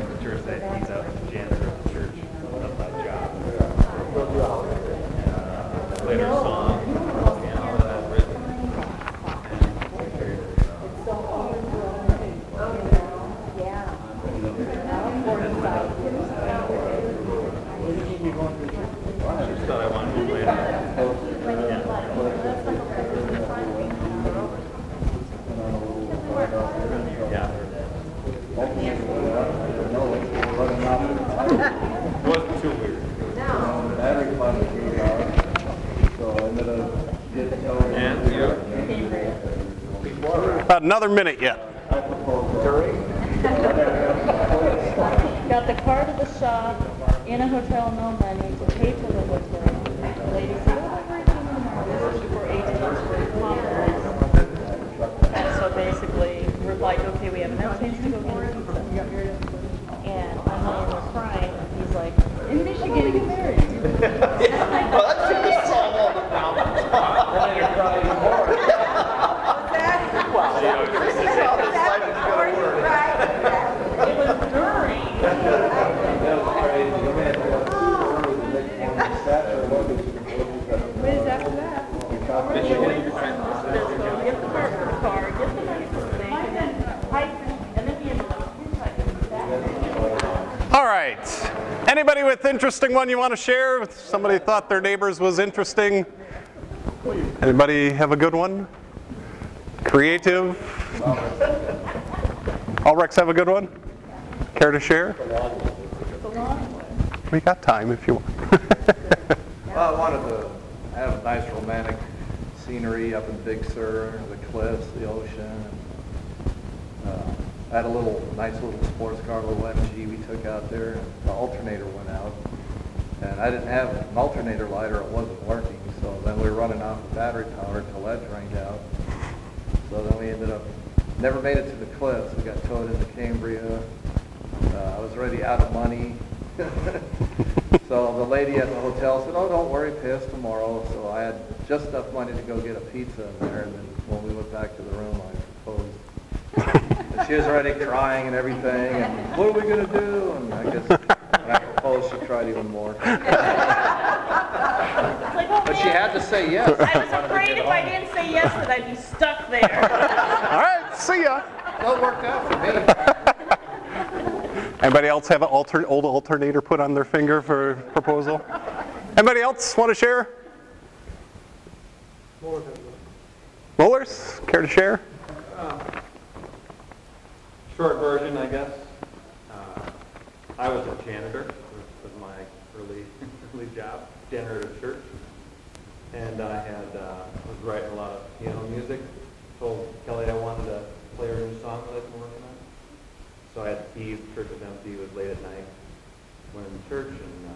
at the church that he's a janitor at the church of that job. Played her song, piano that I've written. I just thought I wanted to play it. Yeah. It wasn't too weird. And you? About another minute yet. Got the car to the shop, in a hotel, no money, to pay for the hotel. The lady said, oh, we're doing for 8 days for conference. And so basically, we're like, okay, we have enough change to go get a pizza. And I'm laying there crying, and he's like, in Michigan, get married. Well, that's in the song all the time. And then you're crying more. Well, this is how this life is going to work. It was during. What is after that? Michigan. Get the part for the car, get the money for the thing, and then hike, and then we ended up hitchhiking. All right. Anybody with interesting one you want to share? If somebody thought their neighbors was interesting. Anybody have a good one? Creative? Ulrichs have a good one? Care to share? We got time if you want. Well, I wanted to have a nice romantic scenery up in Big Sur, the cliffs, the ocean. I had a nice little sports car, a little MG we took out there, and the alternator went out. And I didn't have an alternator light, or it wasn't working, so then we were running off of battery power until that drained out. So then we ended up, never made it to the cliffs. We got towed into Cambria. I was already out of money. So the lady at the hotel said, oh, don't worry, pay us tomorrow. So I had just enough money to go get a pizza in there, and then when we went back to the room, I proposed. And she was already crying and everything, and what are we going to do? And I guess when I proposed, she cried even more. But she had to say yes. I was afraid if I didn't say yes that I'd be stuck there. All right, see ya. Well, it worked out for me. Anybody else have an old alternator put on their finger for proposal? Anybody else want to share? Rollers, care to share? Short version, I guess. I was a janitor. Was my early job, janitor at a church, and I was writing a lot of piano music. Told Kelly I wanted to play her new song that I've been working on. So I had the keys. The church was empty. It was late at night. Went in the church, and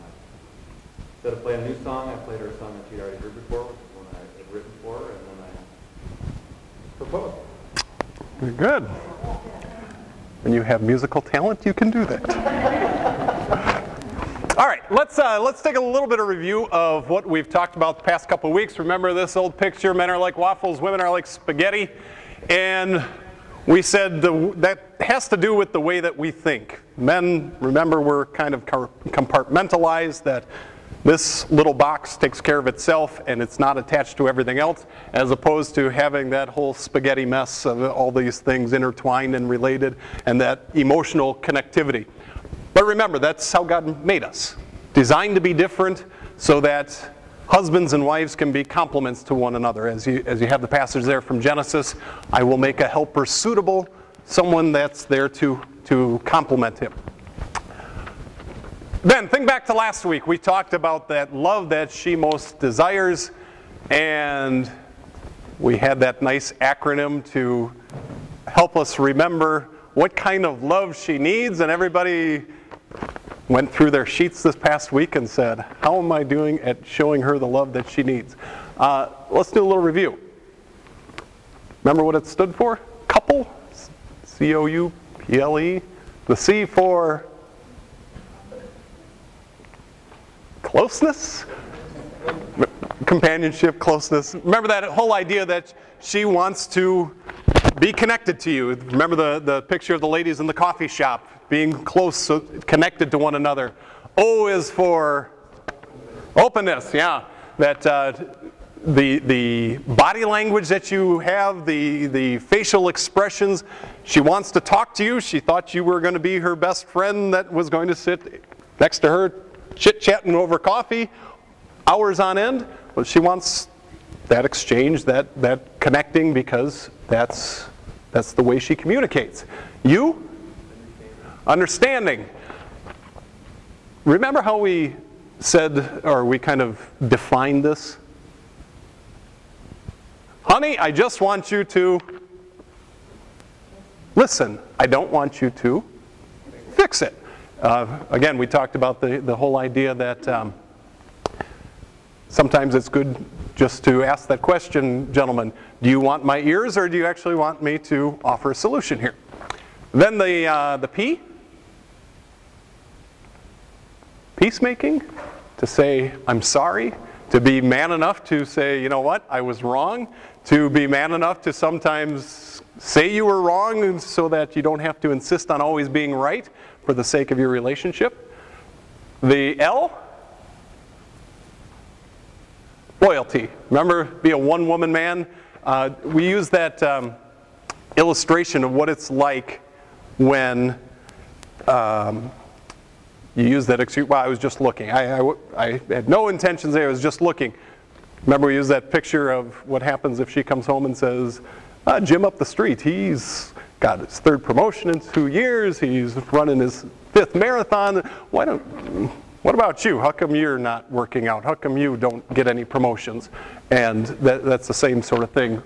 instead of playing a new song, I played her a song that she'd already heard before, which is one I had written for her, and then I proposed. Very good. When you have musical talent, you can do that. All right, let's take a little bit of review of what we've talked about the past couple of weeks. Remember this old picture, men are like waffles, women are like spaghetti. And we said that has to do with the way that we think. Men, remember, we're kind of compartmentalized, that this little box takes care of itself and it's not attached to everything else, as opposed to having that whole spaghetti mess of all these things intertwined and related, and that emotional connectivity. But remember, that's how God made us. Designed to be different so that husbands and wives can be complements to one another. As you have the passage there from Genesis, I will make a helper suitable, someone that's there to complement him. Then, think back to last week. We talked about that love that she most desires, and we had that nice acronym to help us remember what kind of love she needs, and everybody went through their sheets this past week and said, how am I doing at showing her the love that she needs? Let's do a little review. Remember what it stood for? Couple, C-O-U-P-L-E. The C for closeness, companionship, closeness. Remember that whole idea that she wants to be connected to you. Remember the picture of the ladies in the coffee shop being close, connected to one another. O is for openness, yeah. That the body language that you have, the facial expressions. She wants to talk to you. She thought you were going to be her best friend that was going to sit next to her chit-chatting over coffee hours on end. But she wants that exchange, that connecting, because that's the way she communicates. You? Understanding. Remember how we said, or we kind of defined this? Honey, I just want you to listen. I don't want you to fix it. Again, we talked about the whole idea that sometimes it's good just to ask that question, gentlemen. Do you want my ears, or do you actually want me to offer a solution here? Then the P, peacemaking, to say I'm sorry, to be man enough to say, you know what, I was wrong, to be man enough to sometimes say you were wrong so that you don't have to insist on always being right for the sake of your relationship. The L, loyalty. Remember, be a one-woman man. We use that illustration of what it's like when you use that excuse, well, I was just looking. I had no intentions there, I was just looking. Remember, we use that picture of what happens if she comes home and says, Jim up the street, he's got his 3rd promotion in 2 years, he's running his 5th marathon. What about you? How come you're not working out? How come you don't get any promotions? And that's the same sort of thing.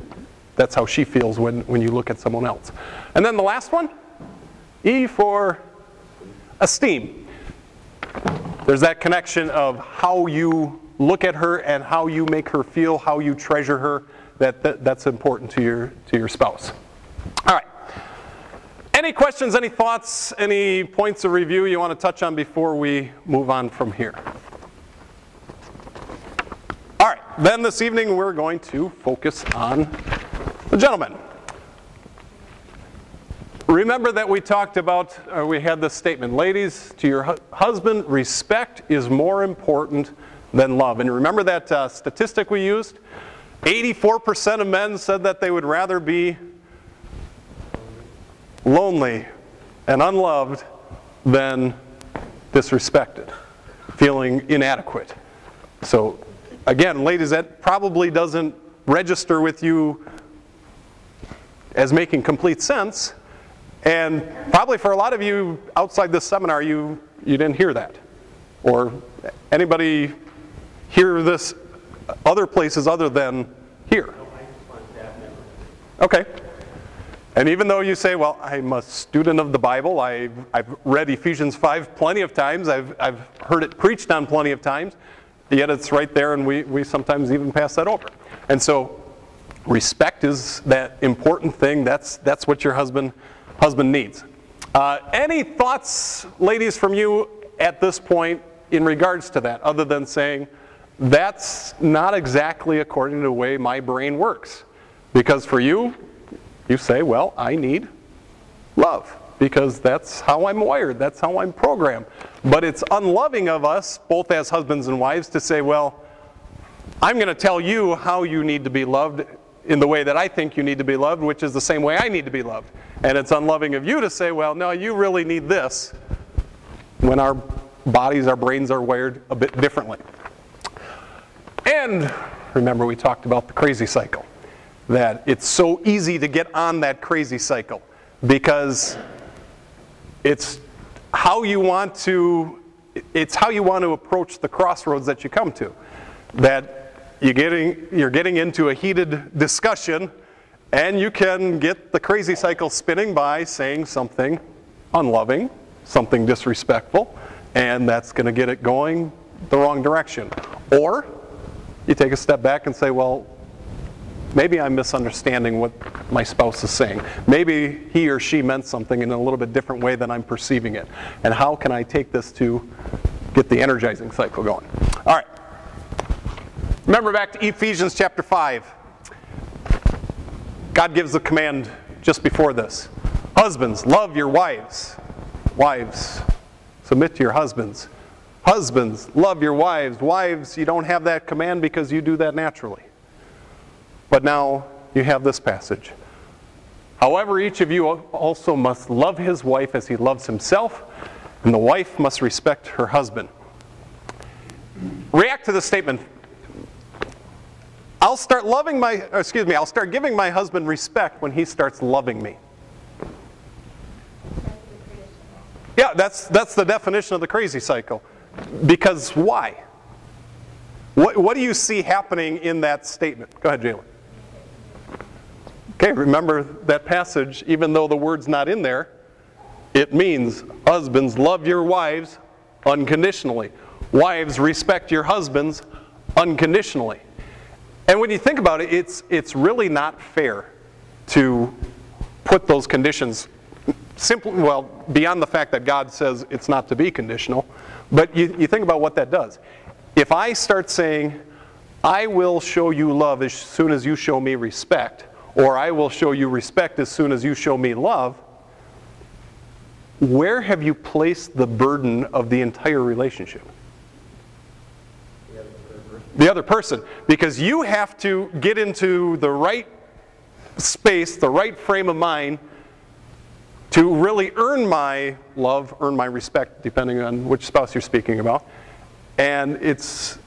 That's how she feels when you look at someone else. And then the last one, E for esteem. There's that connection of how you look at her and how you make her feel, how you treasure her. That's important to your spouse. All right. Any questions, any thoughts, any points of review you want to touch on before we move on from here? All right. Then this evening we're going to focus on the gentleman. Remember that we talked about, we had this statement, ladies, to your husband, respect is more important than love. And remember that statistic we used? 84% of men said that they would rather be lonely and unloved than disrespected, feeling inadequate. So again, ladies, that probably doesn't register with you as making complete sense. And probably for a lot of you outside this seminar, you didn't hear that. Or anybody hear this other places other than here? Okay. And even though you say, well, I'm a student of the Bible, I've read Ephesians 5 plenty of times, I've heard it preached on plenty of times, yet it's right there and we sometimes even pass that over. And so respect is that important thing. That's what your husband needs. Any thoughts, ladies, from you at this point in regards to that, other than saying, that's not exactly according to the way my brain works? Because for you, you say, well, I need love, because that's how I'm wired, that's how I'm programmed. But it's unloving of us, both as husbands and wives, to say, well, I'm going to tell you how you need to be loved in the way that I think you need to be loved, which is the same way I need to be loved. And it's unloving of you to say, well, no, you really need this, when our bodies, our brains are wired a bit differently. And remember, we talked about the crazy cycle, that it's so easy to get on that crazy cycle because it's how you want to approach the crossroads that you come to. That you're getting into a heated discussion, and you can get the crazy cycle spinning by saying something unloving, something disrespectful, and that's going to get it going the wrong direction. Or you take a step back and say, well, maybe I'm misunderstanding what my spouse is saying. Maybe he or she meant something in a little bit different way than I'm perceiving it. And how can I take this to get the energizing cycle going? All right. Remember back to Ephesians chapter 5. God gives the command just before this. Husbands, love your wives Wives, submit to your husbands. Husbands, love your wives. Wives, you don't have that command because you do that naturally. But now you have this passage. However, each of you also must love his wife as he loves himself, and the wife must respect her husband. React to this statement. I'll start giving my husband respect when he starts loving me. Yeah, that's the definition of the crazy cycle. Because why? What do you see happening in that statement? Go ahead, Jalen. Okay, remember that passage, even though the word's not in there, it means husbands, love your wives unconditionally. Wives, respect your husbands unconditionally. And when you think about it, it's really not fair to put those conditions simply, well, beyond the fact that God says it's not to be conditional, but you think about what that does. If I start saying, I will show you love as soon as you show me respect, or I will show you respect as soon as you show me love, where have you placed the burden of the entire relationship? The other person. Because you have to get into the right space, the right frame of mind to really earn my love, earn my respect, depending on which spouse you're speaking about. And it's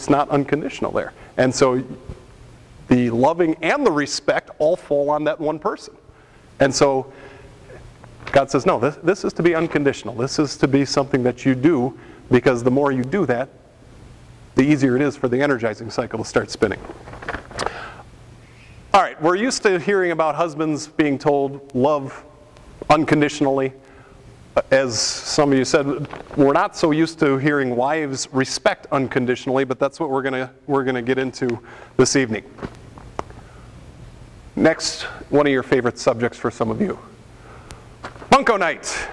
not unconditional there. And so the loving and the respect all fall on that one person. And so God says, no, this is to be unconditional. This is to be something that you do, because the more you do that, the easier it is for the energizing cycle to start spinning. All right, we're used to hearing about husbands being told love unconditionally. As some of you said, we're not so used to hearing wives respect unconditionally, but that's what we're gonna get into this evening. Next, one of your favorite subjects for some of you. Bunco night.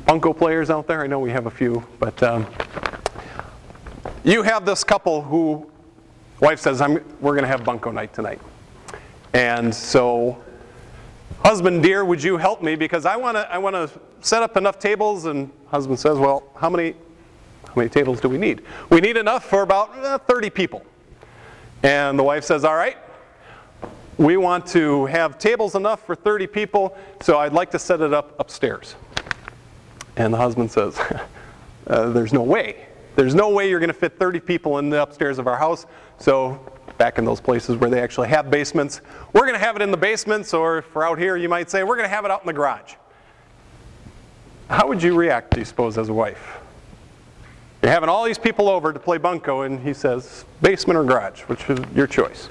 Bunco players out there? I know we have a few, but you have this couple who, wife says, we're going to have bunco night tonight. And so, husband, dear, would you help me? Because I want to set up enough tables. And husband says, well, how many tables do we need? We need enough for about 30 people. And the wife says, all right, we want to have tables enough for 30 people, so I'd like to set it up upstairs. And the husband says, there's no way. There's no way you're going to fit 30 people in the upstairs of our house. So back in those places where they actually have basements, we're going to have it in the basements, or for out here you might say, we're going to have it out in the garage. How would you react, do you suppose, as a wife? You're having all these people over to play bunco, and he says, basement or garage, which is your choice?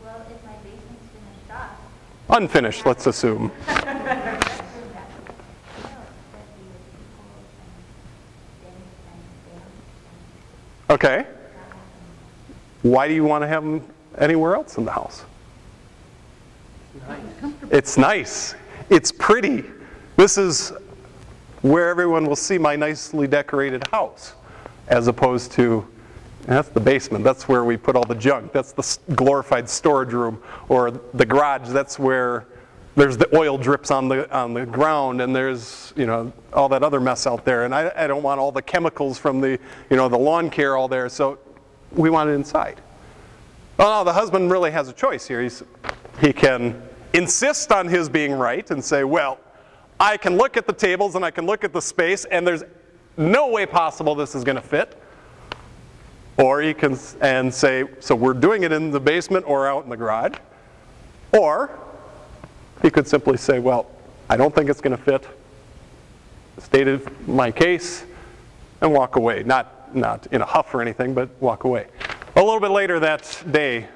Well, if my basement's finished off. Unfinished, let's assume. Okay. Why do you want to have them anywhere else in the house? It's nice. It's pretty. This is where everyone will see my nicely decorated house, as opposed to, that's the basement. That's where we put all the junk. That's the glorified storage room. Or the garage, that's where there's the oil drips on the ground, and there's, all that other mess out there. And I don't want all the chemicals from the lawn care all there. So we want it inside. Well, no, the husband really has a choice here. He can insist on his being right and say, well, I can look at the tables and I can look at the space, and there's no way possible this is going to fit. Or he can say, so we're doing it in the basement or out in the garage. Or he could simply say, well, I don't think it's going to fit. Stated my case, and walk away. Not in a huff or anything, but walk away. A little bit later that day,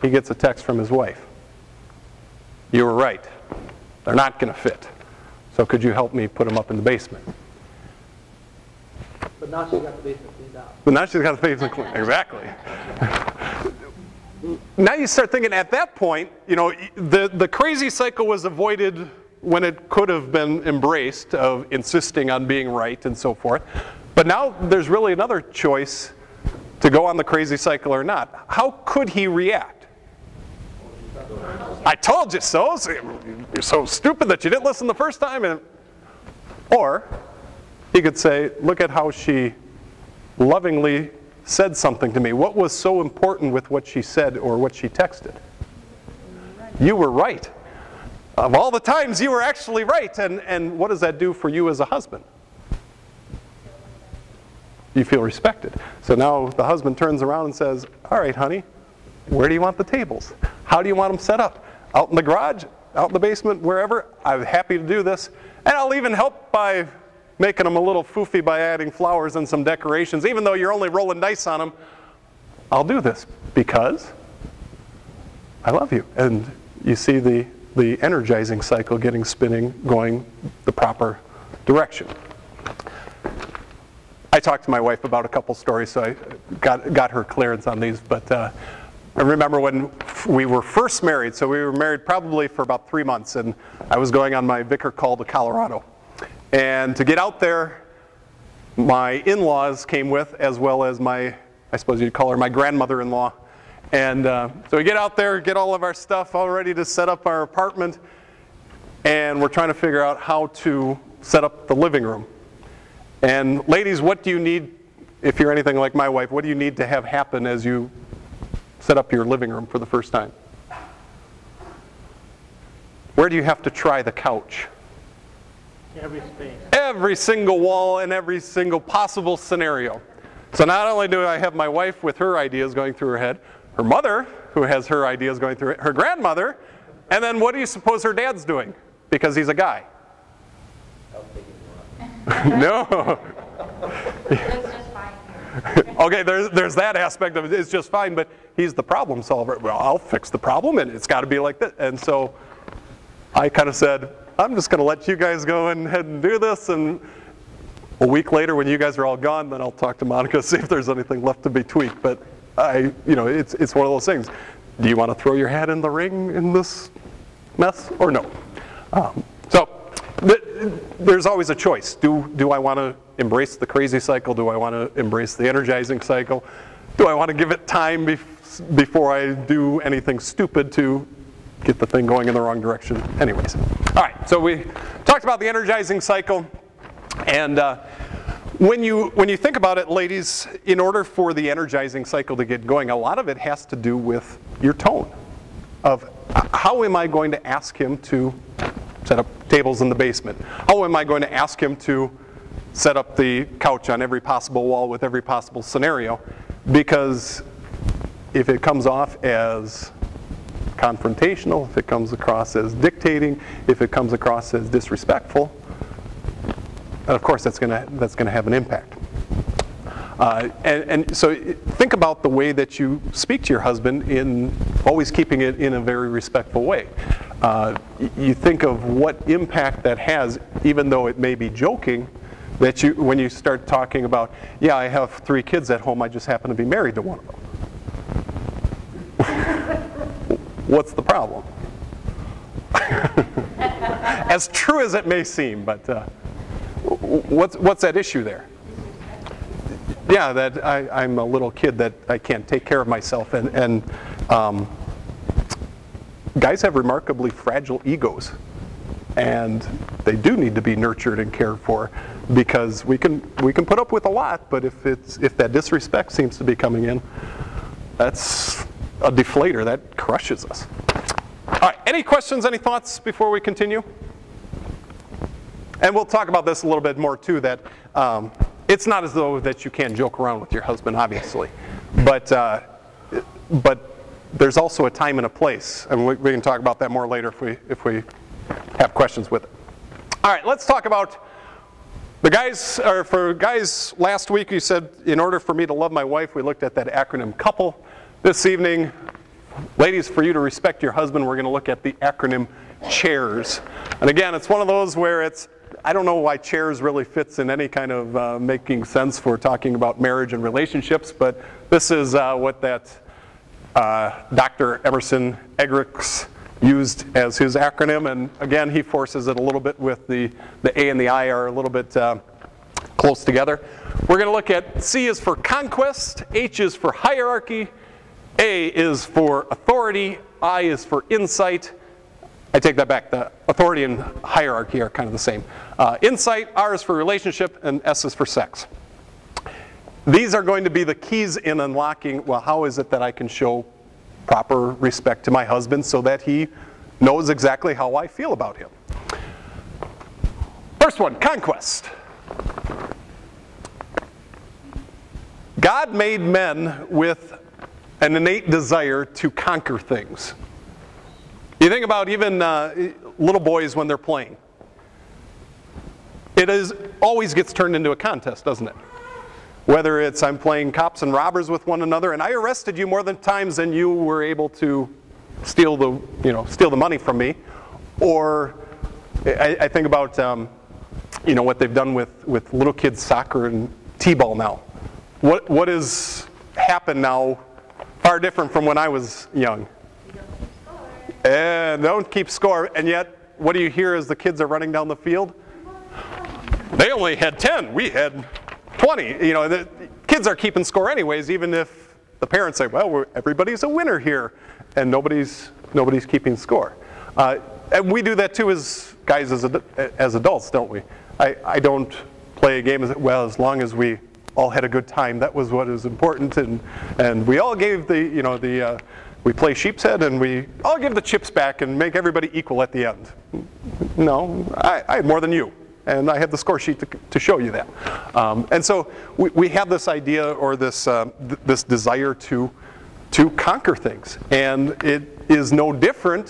he gets a text from his wife. You were right. They're not going to fit. So could you help me put them up in the basement? But now she's got the basement cleaned out. But now she's got the basement cleaned. Exactly. Now you start thinking, at that point, the crazy cycle was avoided when it could have been embraced, of insisting on being right and so forth. But now there's really another choice to go on the crazy cycle or not. How could he react? I told you so. You're so stupid that you didn't listen the first time. Or he could say, look at how she lovingly said something to me. What was so important with what she said or what she texted? You were right. Of all the times, you were actually right. And what does that do for you as a husband? You feel respected. So now the husband turns around and says, all right, honey, where do you want the tables? How do you want them set up? Out in the garage? Out in the basement? Wherever? I'm happy to do this. And I'll even help by making them a little foofy by adding flowers and some decorations. Even though you're only rolling dice on them, I'll do this because I love you. And you see the energizing cycle getting spinning, going the proper direction. I talked to my wife about a couple stories, so I got her clearance on these. But I remember when we were first married, so we were married probably for about 3 months, and I was going on my vicar call to Colorado. And to get out there, my in-laws came with, as well as my, I suppose you'd call her my grandmother-in-law. And so we get out there, get all of our stuff all ready to set up our apartment, and we're trying to figure out how to set up the living room. And ladies, what do you need, if you're anything like my wife, what do you need to have happen as you set up your living room for the first time? Where do you have to try the couch? Every space. Every single wall and every single possible scenario. So not only do I have my wife with her ideas going through her head, her mother, who has her ideas going through it, her grandmother, and then what do you suppose her dad's doing? Because he's a guy. No. It's just fine. Okay, there's that aspect of it. It's just fine, but he's the problem solver. Well, I'll fix the problem, and it's got to be like this. And so I kind of said, I'm just going to let you guys go ahead and do this, and a week later, when you guys are all gone, then I'll talk to Monica, see if there's anything left to be tweaked. But it's one of those things. Do you want to throw your hat in the ring in this mess, or no? There's always a choice. Do I want to embrace the crazy cycle? Do I want to embrace the energizing cycle? Do I want to give it time before I do anything stupid to get the thing going in the wrong direction? Anyways. All right, so we talked about the energizing cycle. And when you think about it, ladies, in order for the energizing cycle to get going, a lot of it has to do with your tone of how am I going to ask him to set up tables in the basement? How am I going to ask him to set up the couch on every possible wall with every possible scenario? Because if it comes off as confrontational, if it comes across as dictating, if it comes across as disrespectful, of course that's going to have an impact. And so think about the way that you speak to your husband, in always keeping it in a very respectful way. You think of what impact that has, even though it may be joking, that when you start talking about, yeah, I have 3 kids at home, I just happen to be married to one of them. What's the problem? As true as it may seem, but what's that issue there? Yeah, that I'm a little kid that I can't take care of myself, and guys have remarkably fragile egos, and they do need to be nurtured and cared for, because we can put up with a lot, but if that disrespect seems to be coming in, that's a deflator that crushes us. All right, any questions, any thoughts before we continue? And we'll talk about this a little bit more too, that it's not as though that you can't joke around with your husband, obviously, but there's also a time and a place, and we can talk about that more later if we have questions with it. All right, let's talk about the guys. Or for guys, last week you said, in order for me to love my wife, we looked at that acronym COUPLE. This evening, ladies, for you to respect your husband, we're going to look at the acronym CHAIRS. And again, it's one of those where I don't know why CHAIRS really fits in any kind of making sense for talking about marriage and relationships, but this is what that Dr. Emerson Eggerichs used as his acronym, and again, he forces it a little bit with the A and the I are a little bit close together. We're going to look at C is for conquest, H is for hierarchy, A is for authority, I is for insight. I take that back. The authority and hierarchy are kind of the same. Insight, R is for relationship, and S is for sex. These are going to be the keys in unlocking, well, how is it that I can show proper respect to my husband so that he knows exactly how I feel about him. First one, conquest. God made men with an innate desire to conquer things. You think about even little boys when they're playing. Always gets turned into a contest, doesn't it? Whether it's I'm playing cops and robbers with one another, and I arrested you more times than you were able to steal the money from me, or I think about what they've done with little kids soccer and t-ball now. What has happened now far different from when I was young. And don't keep score, and yet what do you hear as the kids are running down the field? They only had 10, we had 20. The kids are keeping score anyways, even if the parents say, well, everybody's a winner here, and nobody's keeping score. And we do that too as guys, as adults, don't we? I don't play a game as long as we all had a good time. That was what is important, and we all gave we play sheep's head, and we all give the chips back and make everybody equal at the end. No, I had more than you, and I have the score sheet to show you that. And so we have this idea or this desire to conquer things, and it is no different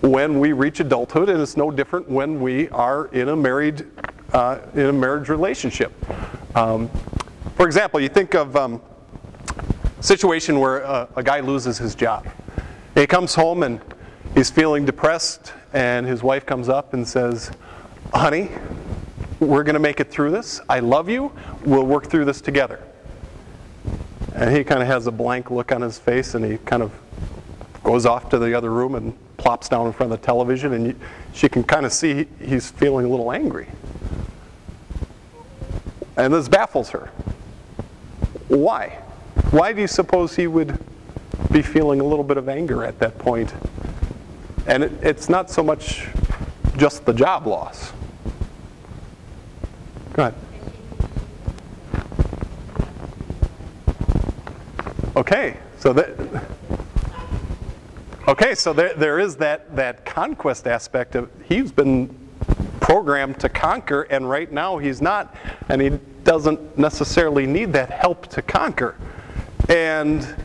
when we reach adulthood, and it's no different when we are in a marriage relationship. For example, you think of a situation where a guy loses his job. He comes home and he's feeling depressed, and his wife comes up and says, honey, we're going to make it through this. I love you. We'll work through this together. And he kind of has a blank look on his face, and he kind of goes off to the other room and plops down in front of the television, and she can kind of see he's feeling a little angry. And this baffles her. Why? Why do you suppose he would be feeling a little bit of anger at that point? And it's not so much just the job loss. Go ahead. Okay, so there is that conquest aspect of he's been programmed to conquer, and right now he's not, and he doesn't necessarily need that help to conquer. And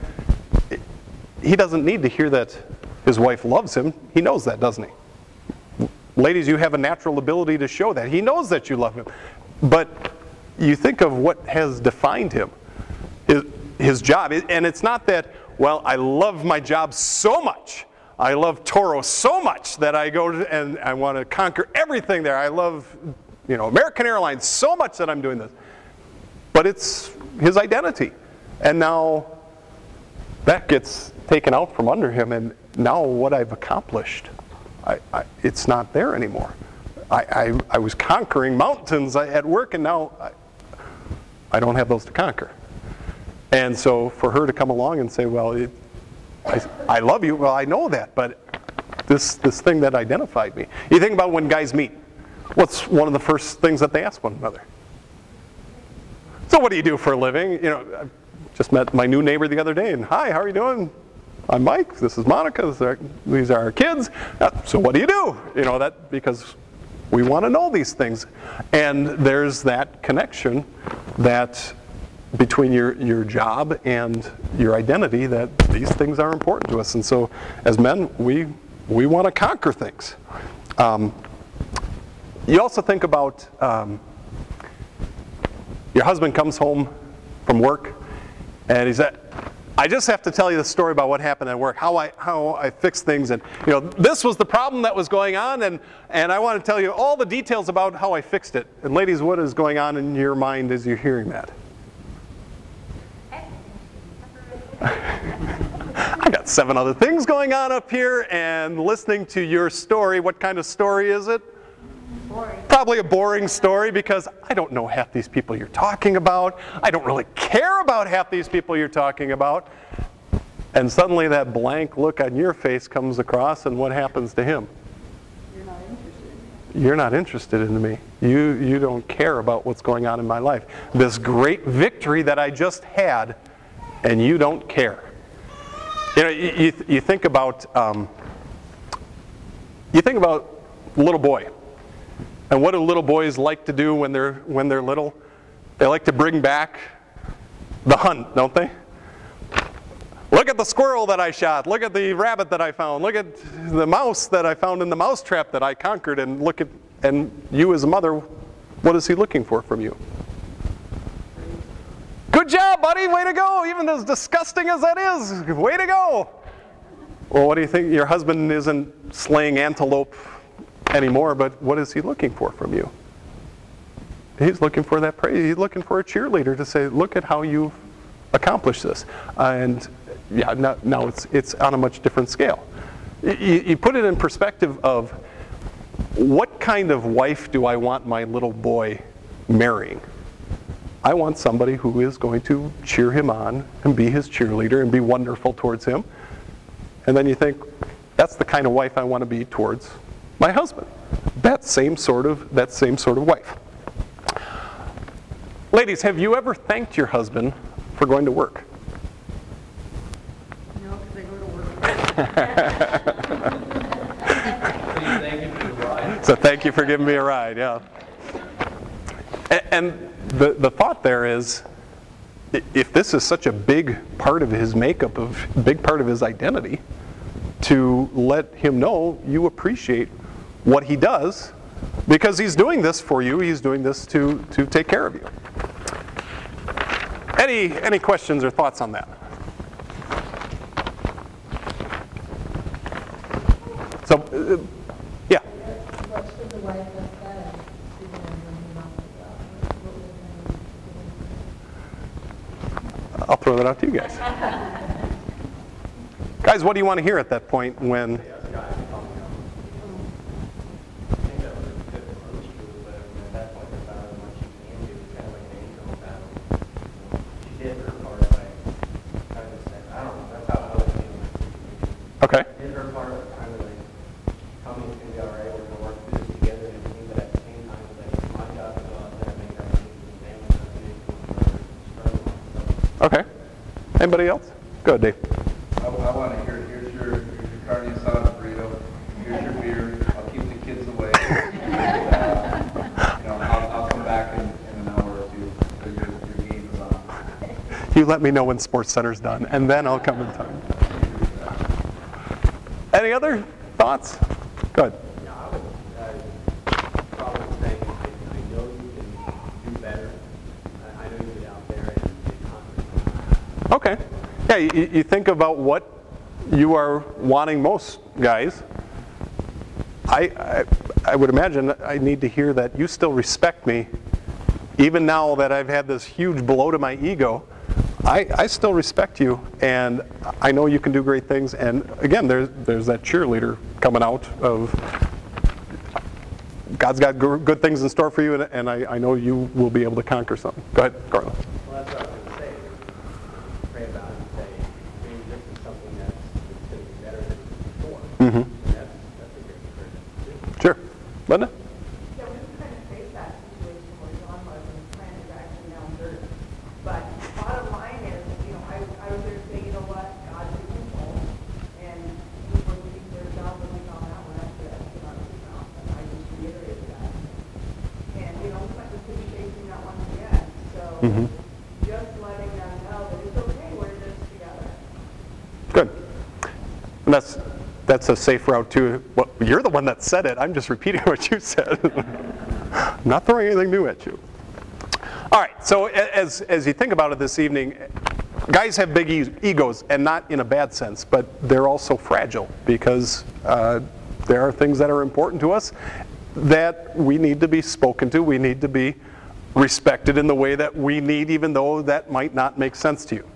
he doesn't need to hear that his wife loves him. He knows that, doesn't he? Ladies, you have a natural ability to show that. He knows that you love him. But you think of what has defined him, his job. And it's not that, well, I love my job so much. I love Toro so much that I go and I want to conquer everything there. I love, American Airlines so much that I'm doing this. But it's his identity. And now that gets taken out from under him, and now what I've accomplished, it's not there anymore. I was conquering mountains at work, and now I don't have those to conquer. And so for her to come along and say, well, I love you, well, I know that, but this thing that identified me. You think about when guys meet. What's one of the first things that they ask one another? So what do you do for a living? I just met my new neighbor the other day, and hi, how are you doing? I'm Mike, this is Monica, these are our kids. So what do you do? That because we want to know these things. And there's that connection that between your job and your identity, that these things are important to us. And so as men, we want to conquer things. You also think about your husband comes home from work, and he said, I just have to tell you the story about what happened at work, how I fixed things, and this was the problem that was going on, and I want to tell you all the details about how I fixed it. And ladies, what is going on in your mind as you're hearing that? I got 7 other things going on up here, and listening to your story, what kind of story is it? Boring. Probably a boring story, because I don't know half these people you're talking about. I don't really care about half these people you're talking about. And suddenly that blank look on your face comes across, and what happens to him? You're not interested in me. You're not interested in me. You don't care about what's going on in my life. This great victory that I just had, and you don't care. You know, you think about a little boy, and what do little boys like to do when they're little? They like to bring back the hunt, don't they? Look at the squirrel that I shot. Look at the rabbit that I found. Look at the mouse that I found in the mouse trap that I conquered. And you as a mother, what is he looking for from you? Good job, buddy. Way to go. Even as disgusting as that is, way to go. Well, what do you think? Your husband isn't slaying antelope anymore, but what is he looking for from you? He's looking for that praise. He's looking for a cheerleader to say, look at how you've accomplished this. And yeah, now it's on a much different scale. You put it in perspective of what kind of wife do I want my little boy marrying? I want somebody who is going to cheer him on and be his cheerleader and be wonderful towards him. And then you think, that's the kind of wife I want to be towards my husband. That same sort of wife. Ladies, have you ever thanked your husband for going to work? No, because I go to work. So thank you for giving me a ride, yeah. And the thought there is, if this is such a big part of his makeup, a big part of his identity, to let him know you appreciate what he does, because he's doing this for you, he's doing this to take care of you. Any questions or thoughts on that? So, yeah. What should the wife have said? I'll throw that out to you guys. Guys, what do you want to hear at that point when... Okay. Did her part of kind of like, tell me it's going to be all right, we're going to work through this together and everything, but at the same time, it's like, it's my job to go out there and make that decision, family, Okay. Anybody else? Go ahead, Dave. I want to hear, here's your carne asada burrito, here's your beer, I'll keep the kids away. I'll come back in an hour or two, because your game is on. You let me know when Sports Center's done, and then I'll come in time. Any other thoughts? Go ahead. Yeah, I would probably say, I know you can do better. I know you get out there and get confident. Okay. Yeah, you think about what you are wanting most, guys. I would imagine I need to hear that you still respect me, even now that I've had this huge blow to my ego. I still respect you, and I know you can do great things. And again, there's that cheerleader coming out of God's got good things in store for you, and I know you will be able to conquer something. Go ahead, Carla. Well, that's what I was going to say. Pray about it and say, maybe this is something that's going to be better than before. Mm-hmm. And that's a great encouragement too. Sure. Linda? Yeah, we kind of face that situation where John was and his plan is actually now dirt. But bottom line is, I was there to say, you know what, God's in control, and he was doing their job when we found out when I said I came out of his mouth, and I just reiterated that. And, we might just be facing that once again. So just letting them know that it's okay, we're in this together. Good. And that's a safe route too. Well, you're the one that said it. I'm just repeating what you said. I'm not throwing anything new at you. All right, so as you think about it this evening, guys have big egos, and not in a bad sense, but they're also fragile, because there are things that are important to us that we need to be spoken to. We need to be respected in the way that we need, even though that might not make sense to you.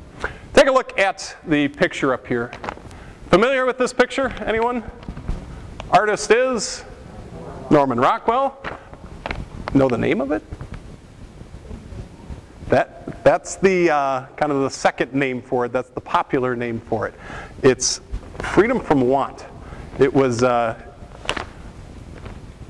Take a look at the picture up here. Familiar with this picture? Anyone? Artist is Norman Rockwell. Know the name of it? That's the kind of the second name for it. That's the popular name for it. It's freedom from want. It was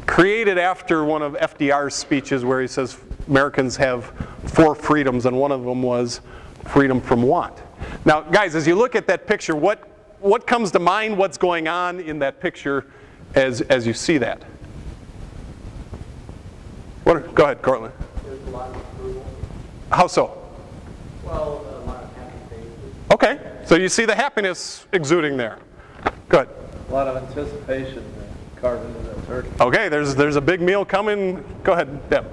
created after one of FDR's speeches where he says Americans have 4 freedoms, and one of them was freedom from want. Now, guys, as you look at that picture, what comes to mind? What's going on in that picture as you see that? Go ahead, Cortland. There's a lot of approval. How so? Well, a lot of happy faces. Okay, so you see the happiness exuding there. Good. A lot of anticipation to carve into that turkey. Okay, there's a big meal coming. Go ahead, Deb.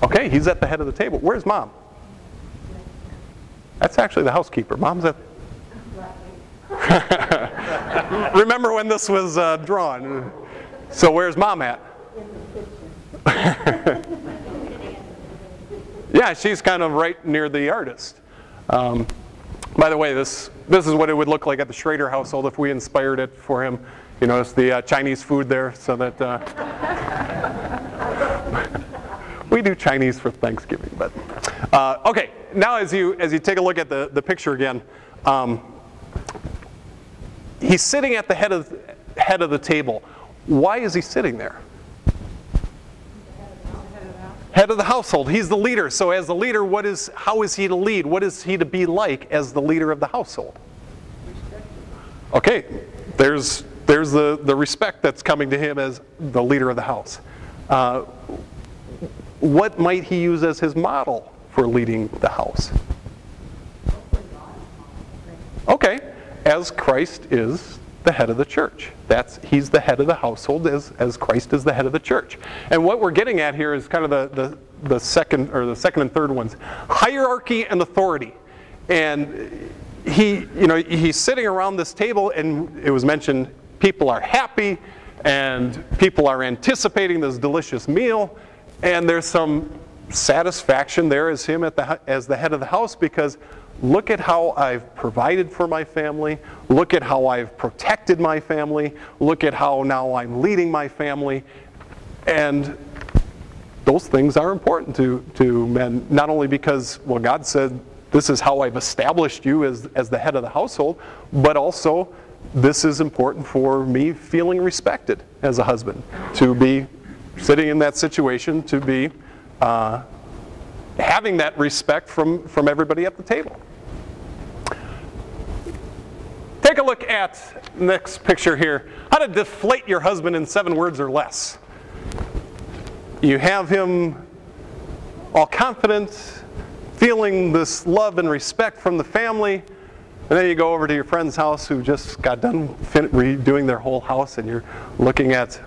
Okay, he's at the head of the table. Where's Mom? That's actually the housekeeper. Mom's at... Remember when this was drawn? So where's Mom at? Yeah, she's kind of right near the artist. By the way, this is what it would look like at the Schroeder household if we inspired it for him. You notice the Chinese food there, so that we do Chinese for Thanksgiving. But okay, now as you take a look at the picture again, he's sitting at the head of the table. Why is he sitting there? Head of the household. He's the leader. So as the leader, how is he to lead? What is he to be like as the leader of the household? Okay, there's the respect that's coming to him as the leader of the house. What might he use as his model for leading the house? Okay, as Christ is the head of the church. He's the head of the household as Christ is the head of the church. And what we're getting at here is kind of the second and third ones. Hierarchy and authority. And he's sitting around this table, and it was mentioned people are happy and people are anticipating this delicious meal, and there's some satisfaction there as him as the head of the house, because look at how I've provided for my family. Look at how I've protected my family. Look at how now I'm leading my family. And those things are important to men, not only because, well, God said, this is how I've established you as the head of the household, but also this is important for me feeling respected as a husband, to be sitting in that situation, to be having that respect from everybody at the table. Take a look at the next picture here. How to deflate your husband in 7 words or less. You have him all confident, feeling this love and respect from the family, and then you go over to your friend's house who just got done redoing their whole house, and you're looking at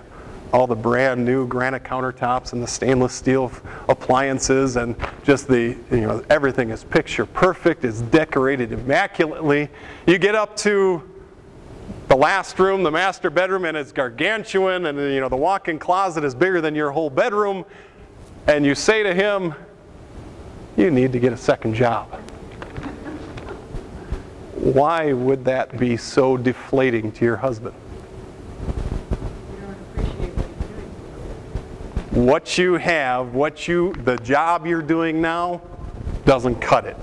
all the brand new granite countertops and the stainless steel appliances, and just everything is picture perfect, is decorated immaculately. You get up to the last room, the master bedroom, and it's gargantuan, and the walk-in closet is bigger than your whole bedroom, and you say to him, you need to get a second job. Why would that be so deflating to your husband? What you have, the job you're doing now doesn't cut it.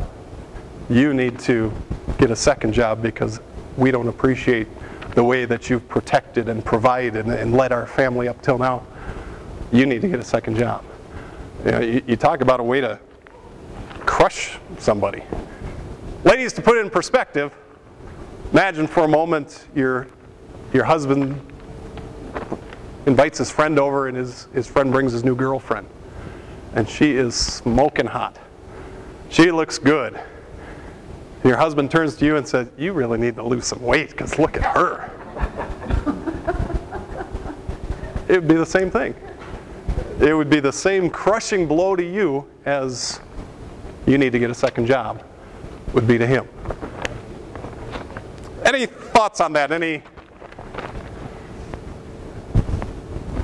You need to get a second job because we don't appreciate the way that you've protected and provided and led our family up till now. You need to get a second job. You talk about a way to crush somebody. Ladies, to put it in perspective, imagine for a moment your husband invites his friend over, and his friend brings his new girlfriend. And she is smoking hot. She looks good. And your husband turns to you and says, you really need to lose some weight, because look at her. It would be the same thing. It would be the same crushing blow to you as you need to get a second job would be to him. Any thoughts on that?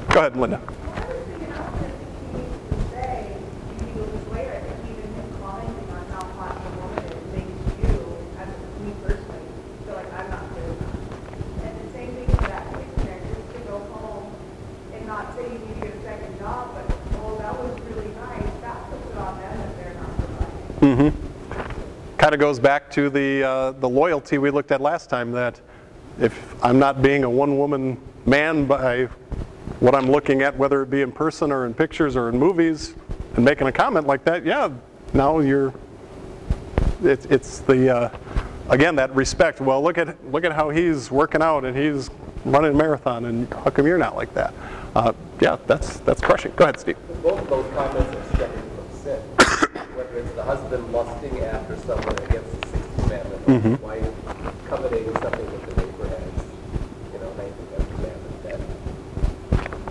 Go ahead, Linda. I was thinking out that he say, you feel this way, I think even him commenting on how hot the woman is makes you, as me personally, feel like I'm not good enough. And the same thing with that kitchen there, just to go home and not say you need to get a second job, but, oh, that was really nice, that puts it on them that they're not providing. Kind of goes back to the loyalty we looked at last time, that if I'm not being a one-woman man by what I'm looking at, whether it be in person or in pictures or in movies, and making a comment like that, yeah, now it's the, again, that respect. Well, look at how he's working out and he's running a marathon, and how come you're not like that? Yeah, that's crushing. Go ahead, Steve. Both of those comments are stemming from sin. Whether it's the husband lusting after someone against the sixth commandment, or his wife coveting something that the neighbor has, you know, 19th commandment.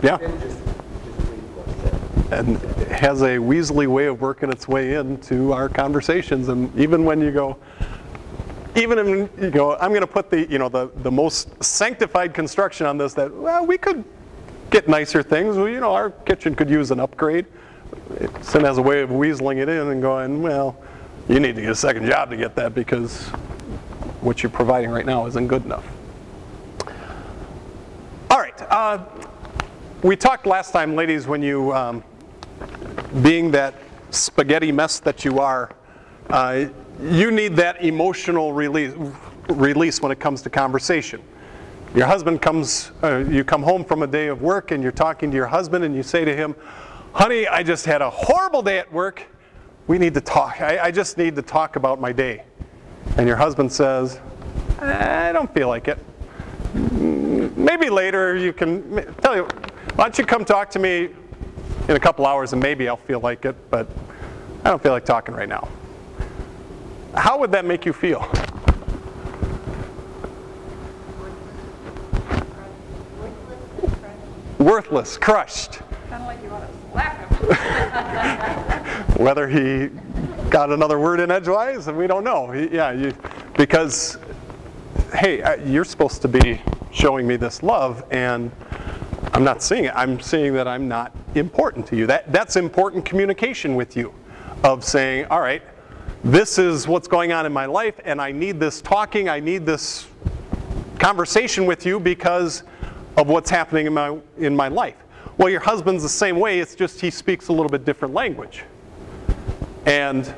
Yeah. Sin just breeds more sin. And it has a weaselly way of working its way into our conversations. And even when you go, I'm going to put the most sanctified construction on this, that, well, we could get nicer things. Well, our kitchen could use an upgrade. Sin has a way of weaseling it in and going, well, you need to get a second job to get that, because what you're providing right now isn't good enough. All right. We talked last time, ladies, when you, being that spaghetti mess that you are, you need that emotional release when it comes to conversation. Your husband comes, you come home from a day of work and you're talking to your husband and you say to him, honey, I just had a horrible day at work. We need to talk. I just need to talk about my day. And your husband says, I don't feel like it. Maybe later you can, tell you, why don't you come talk to me in a couple hours and maybe I'll feel like it, but I don't feel like talking right now. How would that make you feel? Worthless, crushed. Kind of like you want to slap him. Whether he got another word in edgewise, and we don't know. Because, hey, you're supposed to be showing me this love, and I'm not seeing it. I'm seeing that I'm not important to you. That's important communication with you, of saying, all right, this is what's going on in my life, and I need this talking, I need this conversation with you because of what's happening in my life. Well, your husband's the same way, it's just he speaks a little bit different language. And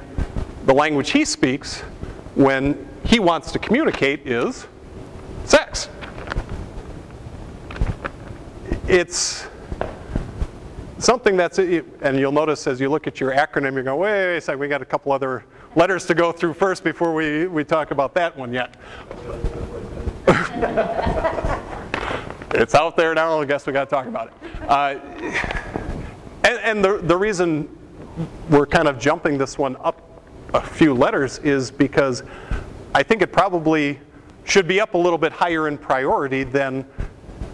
the language he speaks when he wants to communicate is sex. It's something that's, and you'll notice as you look at your acronym, you go, wait a second, we got a couple other letters to go through first before we talk about that one yet. It's out there now, I guess we got to talk about it. And the reason we're kind of jumping this one up a few letters is because I think it probably should be up a little bit higher in priority than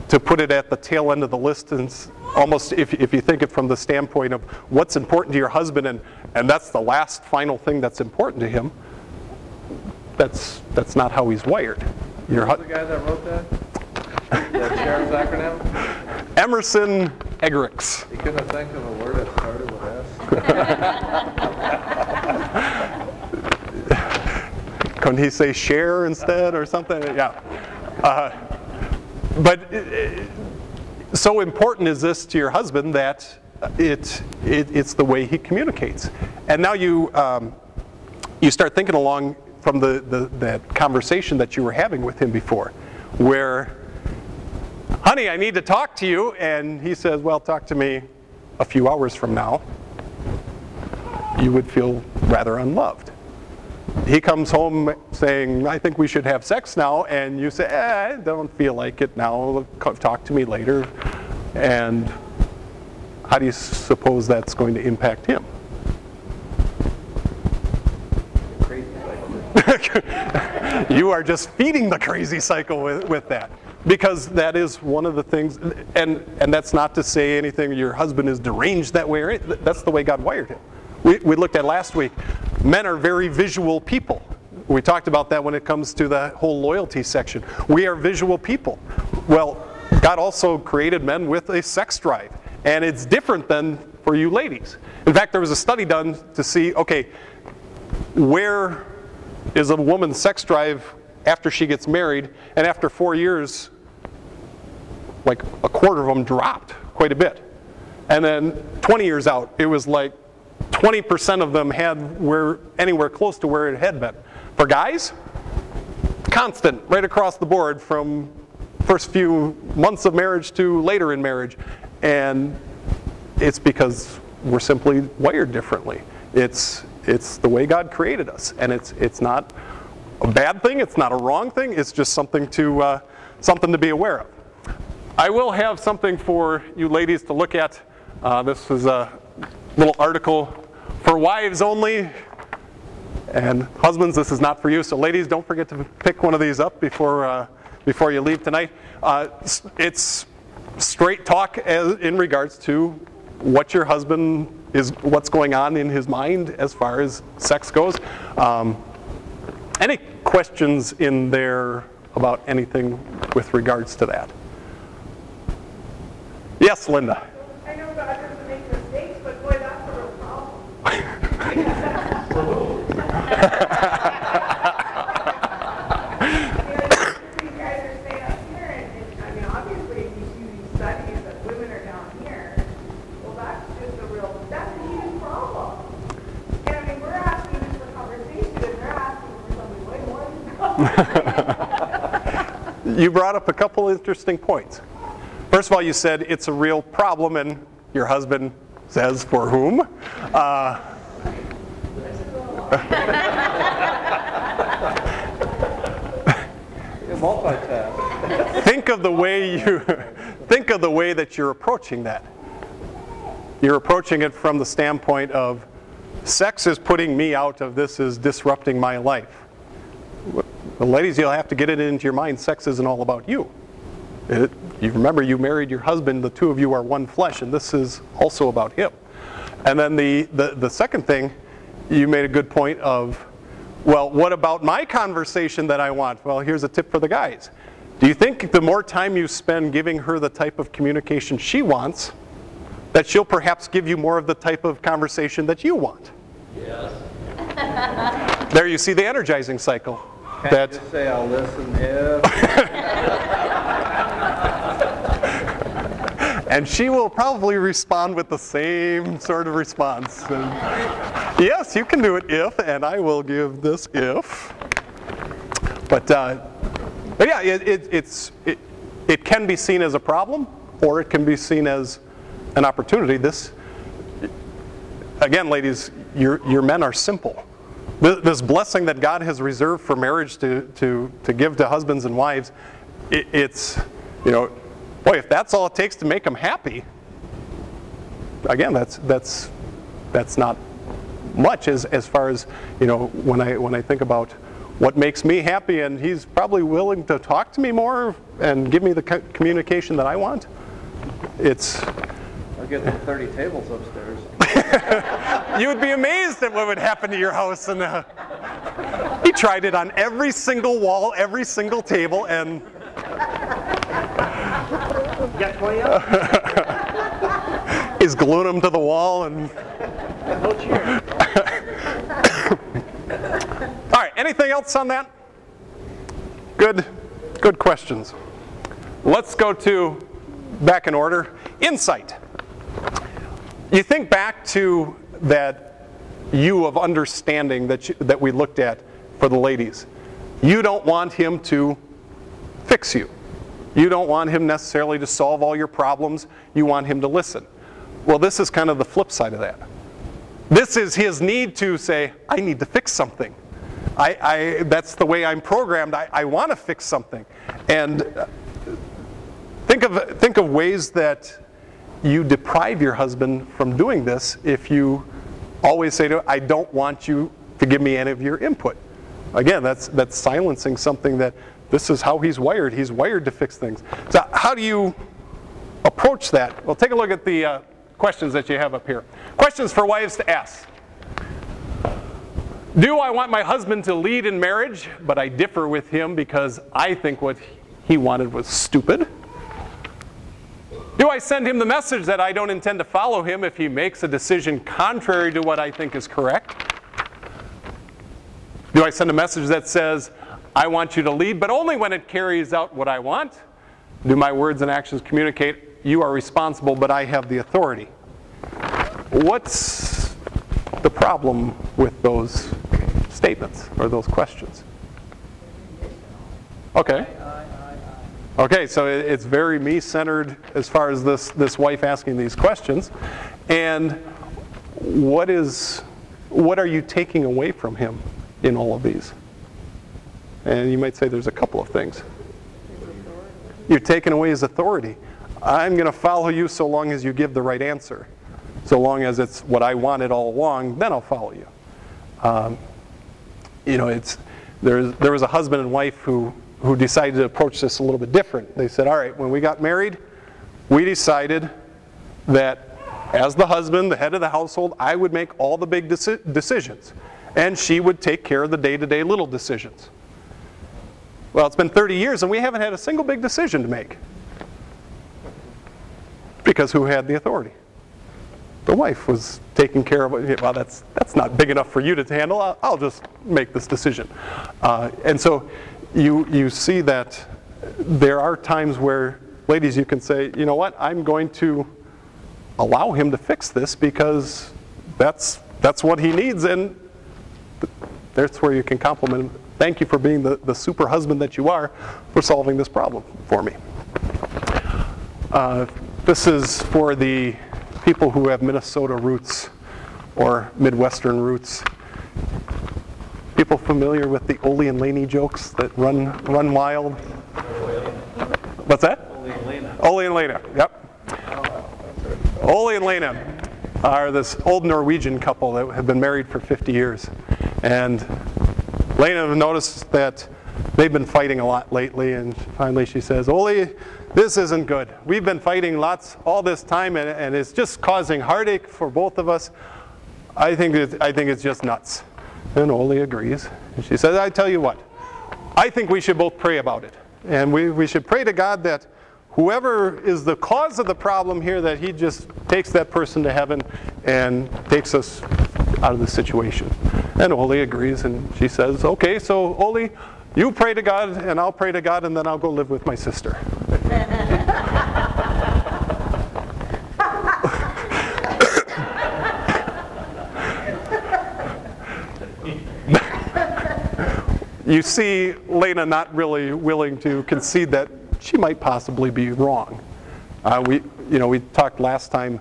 to put it at the tail end of the list, and almost if you think it from the standpoint of what's important to your husband, and that's the last final thing that's important to him. That's not how he's wired. Who's the guy that wrote that? The sheriff's acronym? Emerson Eggerichs. He couldn't think of a word that started with S. Couldn't he say share instead or something? Yeah. But so important is this to your husband that it's the way he communicates. And now you start thinking along from that conversation that you were having with him before, where, honey, I need to talk to you, and he says, well, talk to me a few hours from now. You would feel rather unloved. He comes home saying, I think we should have sex now, and you say, I don't feel like it now, talk to me later. And how do you suppose that's going to impact him? Crazy cycle. You are just feeding the crazy cycle with that. Because that is one of the things, and that's not to say anything, your husband is deranged that way, or that's the way God wired him. We looked at last week, men are very visual people. We talked about that when it comes to the whole loyalty section. We are visual people. Well, God also created men with a sex drive, and it's different than for you ladies. In fact, there was a study done to see, okay, where is a woman's sex drive after she gets married, and after 4 years, like a quarter of them dropped quite a bit. And then 20 years out, it was like 20% of them were anywhere close to where it had been. For guys, constant, right across the board from first few months of marriage to later in marriage. And it's because we're simply wired differently. It's the way God created us, and it's not a bad thing, it's not a wrong thing, it's just something to be aware of. I will have something for you ladies to look at. This is a little article for wives only, and husbands, this is not for you. So ladies, don't forget to pick one of these up before you leave tonight. It's straight talk in regards to what your husband what's going on in his mind as far as sex goes. Any questions in there about anything with regards to that? Yes, Linda. I know God doesn't make mistakes, but boy, that's a real problem. You guys are staying up here, and I mean, obviously, if you see these studies that women are down here, well, that's just that's a huge problem. And I mean, we're asking this for conversation, and they're asking for something way more than You brought up a couple interesting points. First of all, you said it's a real problem, and your husband says, for whom? Multitask. Think of the way that you're approaching that. You're approaching it from the standpoint of sex is putting me out of this, is disrupting my life. Well, ladies, you'll have to get it into your mind. Sex isn't all about you. You remember, you married your husband. The two of you are one flesh, and this is also about him. And then the second thing, you made a good point of, well, what about my conversation that I want? Well, here's a tip for the guys. Do you think the more time you spend giving her the type of communication she wants, that she'll perhaps give you more of the type of conversation that you want? Yes. There you see the energizing cycle. Can't just say I'll listen if. And she will probably respond with the same sort of response. And, yes, you can do it if, and I will give this if. But yeah, it can be seen as a problem, or it can be seen as an opportunity. This, again, ladies, your men are simple. This blessing that God has reserved for marriage to give to husbands and wives, it's, you know, boy, if that's all it takes to make them happy, again, that's not much as far as, you know, when I think about what makes me happy, and he's probably willing to talk to me more and give me the communication that I want. It's. I'll get the 30 tables upstairs. You would be amazed at what would happen to your house. And he tried it on every single wall, every single table, and. You got 20 up? He's gluing them to the wall and. No cheer. All right, anything else on that? Good questions. Let's go to, back in order, insight. You think back to that U of understanding that we looked at for the ladies. You don't want him to fix you. You don't want him necessarily to solve all your problems. You want him to listen. Well, this is kind of the flip side of that. This is his need to say, I need to fix something. That's the way I'm programmed. I want to fix something. And think of ways that you deprive your husband from doing this if you always say to him, I don't want you to give me any of your input. Again, that's silencing something that this is how he's wired. He's wired to fix things. So how do you approach that? Well, take a look at the questions that you have up here. Questions for wives to ask. Do I want my husband to lead in marriage, but I differ with him because I think what he wanted was stupid? Do I send him the message that I don't intend to follow him if he makes a decision contrary to what I think is correct? Do I send a message that says, I want you to lead, but only when it carries out what I want? Do my words and actions communicate, you are responsible, but I have the authority? What's the problem with those statements or those questions? Okay. Okay, so it's very me-centered as far as this wife asking these questions. And what are you taking away from him in all of these? And you might say there's a couple of things. You're taking away his authority. I'm going to follow you so long as you give the right answer. So long as it's what I wanted all along, then I'll follow you. There was a husband and wife who decided to approach this a little bit different. They said, all right, when we got married, we decided that as the husband, the head of the household, I would make all the big decisions. And she would take care of the day-to-day little decisions. Well, it's been 30 years and we haven't had a single big decision to make. Because who had the authority? The wife was taking care of it. Well, that's not big enough for you to handle. I'll just make this decision. And so you see that there are times where, ladies, you can say, you know what, I'm going to allow him to fix this because that's what he needs, and that's where you can compliment him. Thank you for being the super husband that you are for solving this problem for me. This is for the people who have Minnesota roots or Midwestern roots. People familiar with the Ole and Laney jokes that run wild? What's that? Ole and Lena. Ole and Lena, yep. Ole and Lena are this old Norwegian couple that have been married for 50 years. And Lena noticed that they've been fighting a lot lately, and finally she says, Ole, this isn't good. We've been fighting lots all this time, and it's just causing heartache for both of us. I think it's just nuts. And Ole agrees. And she says, I tell you what, I think we should both pray about it. And we should pray to God that whoever is the cause of the problem here, that he just takes that person to heaven and takes us out of the situation. And Ole agrees, and she says, okay, so Ole, you pray to God, and I'll pray to God, and then I'll go live with my sister. You see Lena not really willing to concede that she might possibly be wrong. We talked last time,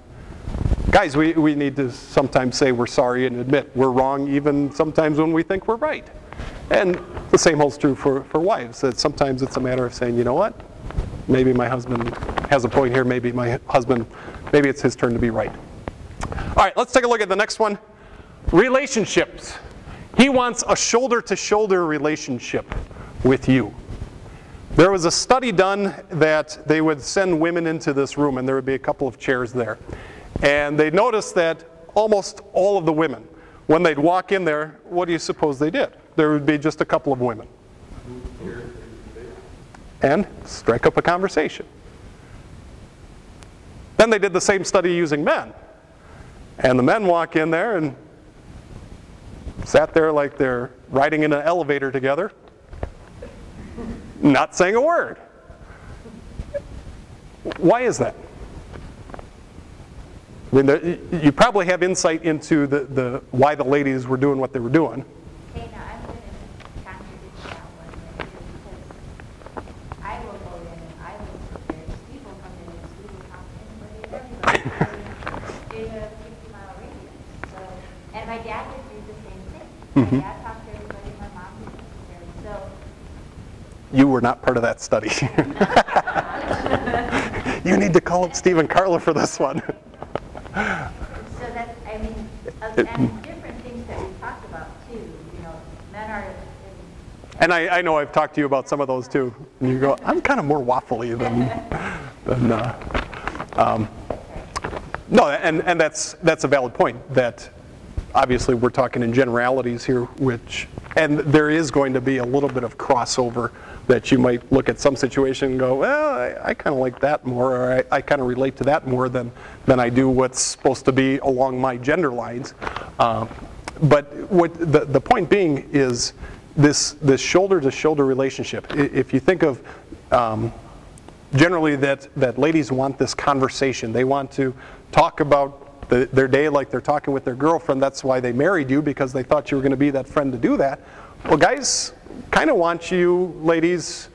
guys, we need to sometimes say we're sorry and admit we're wrong, even sometimes when we think we're right. And the same holds true for wives, that sometimes it's a matter of saying, you know what, maybe my husband has a point here, maybe it's his turn to be right. All right, let's take a look at the next one. Relationships. He wants a shoulder-to-shoulder relationship with you. There was a study done that they would send women into this room, and there would be a couple of chairs there. And they noticed that almost all of the women, when they'd walk in there, what do you suppose they did? There would be just a couple of women. And strike up a conversation. Then they did the same study using men. And the men walk in there and sat there like they're riding in an elevator together, not saying a word. Why is that? I mean, you probably have insight into the why the ladies were doing what they were doing. Okay, now I'm going to contradict that one because I will go in and I will sit there. Steve will come in and Steve will come in, but everybody in a 50-mile radius. So, and my dad would do the same thing. My dad talked to everybody, my mom did necessarily. So you were not part of that study. You need to call up Steve and Carla for this one. So that's, I mean, and different things that we talked about too. You know, men are. And I know I've talked to you about some of those too. And you go, I'm kind of more waffly than no, and that's a valid point. That obviously we're talking in generalities here, and there is going to be a little bit of crossover that you might look at some situation and go, well, I kind of like that more, or I kind of relate to that more than I do what's supposed to be along my gender lines. But what the point being is this shoulder-to-shoulder relationship. If you think of generally that ladies want this conversation, they want to talk about their day like they're talking with their girlfriend. That's why they married you, because they thought you were going to be that friend to do that. Well, guys kind of want you, ladies,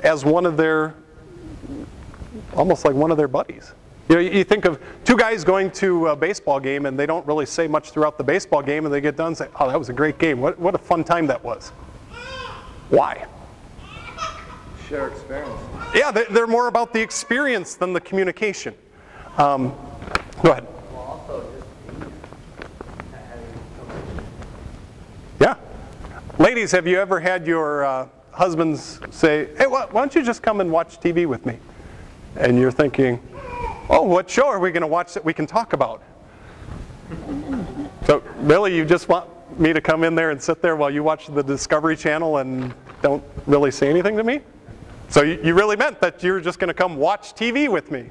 as one of their, almost like one of their buddies. You know, you think of two guys going to a baseball game and they don't really say much throughout the baseball game, and they get done and say, oh, that was a great game. What a fun time that was. Why? Share experience. Yeah, they're more about the experience than the communication. Go ahead. Well, also just having conversation. Yeah. Ladies, have you ever had your husbands say, hey, why don't you just come and watch TV with me? And you're thinking, oh, what show are we going to watch that we can talk about? So really, you just want me to come in there and sit there while you watch the Discovery Channel and don't really say anything to me? So you really meant that you're just going to come watch TV with me.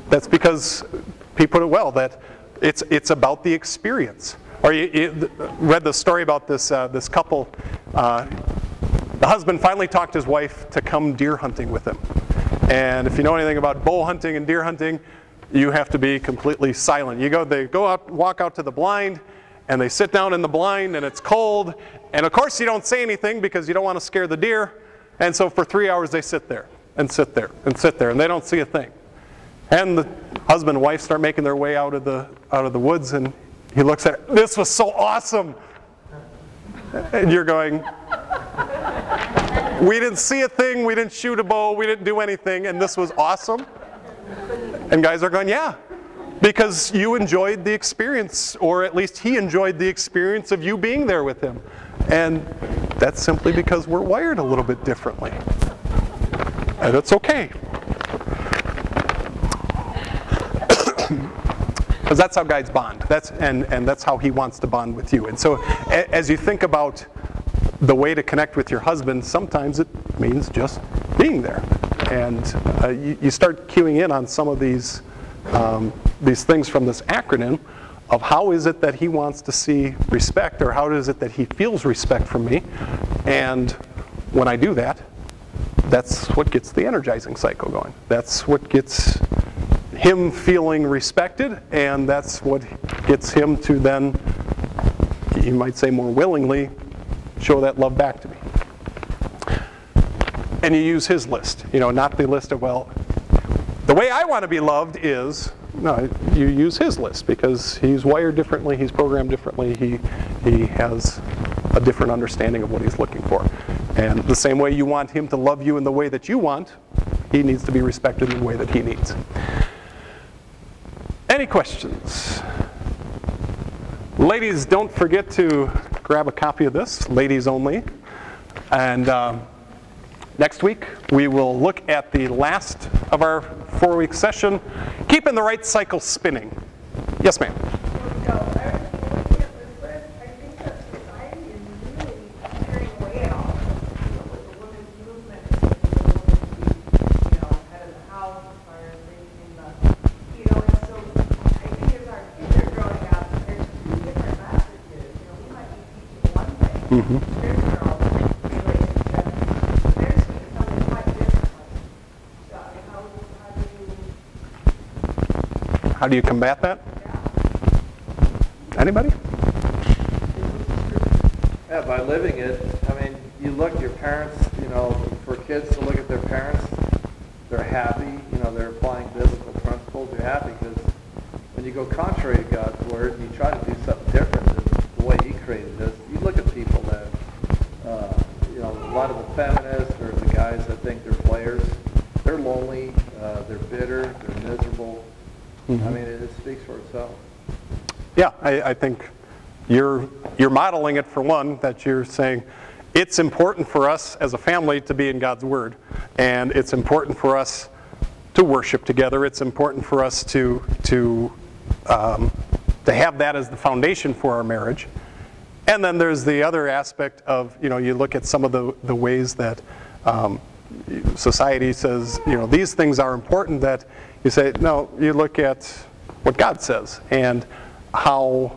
That's because he put it well, that it's about the experience. Or you read the story about this couple. The husband finally talked his wife to come deer hunting with him. And if you know anything about bow hunting and deer hunting, you have to be completely silent. They go out, walk out to the blind, and they sit down in the blind, and it's cold. And of course you don't say anything because you don't want to scare the deer. And so for 3 hours they sit there, and sit there, and sit there, and they don't see a thing. And the husband and wife start making their way out of the woods, and he looks at it, this was so awesome. And you're going, we didn't see a thing, we didn't shoot a bow, we didn't do anything, and this was awesome. And guys are going, yeah, because you enjoyed the experience, or at least he enjoyed the experience of you being there with him. And that's simply because we're wired a little bit differently. And it's okay. Because that's how guys bond. And that's how he wants to bond with you. And so as you think about the way to connect with your husband, sometimes it means just being there. And you start cueing in on some of these things from this acronym of how is it that he wants to see respect, or how is it that he feels respect from me. And when I do that, that's what gets the energizing cycle going. That's what gets him feeling respected, and that's what gets him to then, you might say more willingly, show that love back to me. And you use his list, not the list of, well, the way I want to be loved is, no, you use his list because he's wired differently, he's programmed differently, he has a different understanding of what he's looking for. And the same way you want him to love you in the way that you want, he needs to be respected in the way that he needs. Any questions? Ladies, don't forget to grab a copy of this, ladies only. And next week, we will look at the last of our 4-week session, keeping the right cycle spinning. Yes, ma'am. So, I was looking at this list. I think that society is really tearing away at all. With the women's movement, with the women to be, head of the house, as far as raising the, and so I think as our kids are growing up, there's two different messages. We might be teaching one thing, spiritual relationships. They're teaching something quite differently. So, How do you combat that? Anybody? Yeah, by living it. I mean, you look at your parents, for kids to look at their parents, they're happy, they're applying biblical principles, you're happy, because when you go contrary to God's word and you try to do something different than the way he created this, you look at people that, a lot of the feminists or the guys that think they're players, they're lonely, they're bitter, they're miserable. Mm-hmm. I mean, it speaks for itself. Yeah, I think you're modeling it, for one, that you're saying it's important for us as a family to be in God's Word, and it's important for us to worship together. It's important for us to have that as the foundation for our marriage. And then there's the other aspect of, you look at some of the ways that society says, these things are important, that you say, no, you look at what God says, and how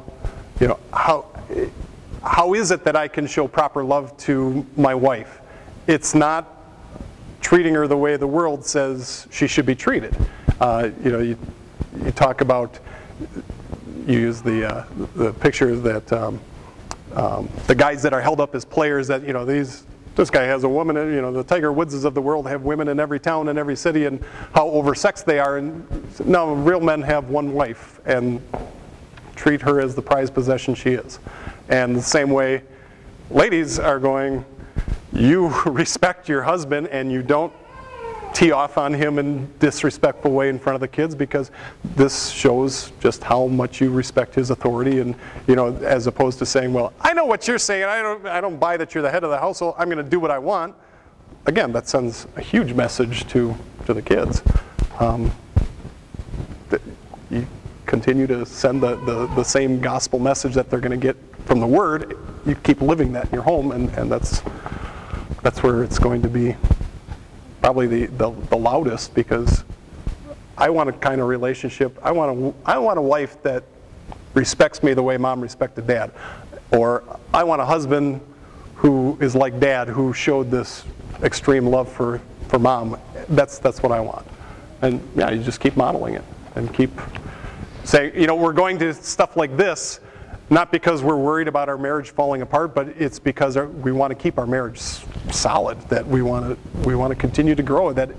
is it that I can show proper love to my wife? It's not treating her the way the world says she should be treated. you talk about, you use the picture that the guys that are held up as players, that, you know, this guy has a woman, and, you know, the Tiger Woodses of the world have women in every town and every city, and how oversexed they are. And no, real men have one wife and treat her as the prized possession she is. And the same way, ladies are going, you respect your husband and you don't tee off on him in a disrespectful way in front of the kids, because this shows just how much you respect his authority. And, you know, as opposed to saying, well, I know what you're saying, I don't buy that you're the head of the household, I'm going to do what I want. Again, that sends a huge message to the kids. That you continue to send the same gospel message that they're going to get from the Word. You keep living that in your home, and that's where it's going to be probably the loudest, because I want a kind of relationship. I want a wife that respects me the way Mom respected Dad, or I want a husband who is like Dad, who showed this extreme love for Mom. That's what I want. And yeah, you just keep modeling it and keep saying, you know, we're going to stuff like this, not because we're worried about our marriage falling apart, but it's because we want to keep our marriage solid, that we want to continue to grow, that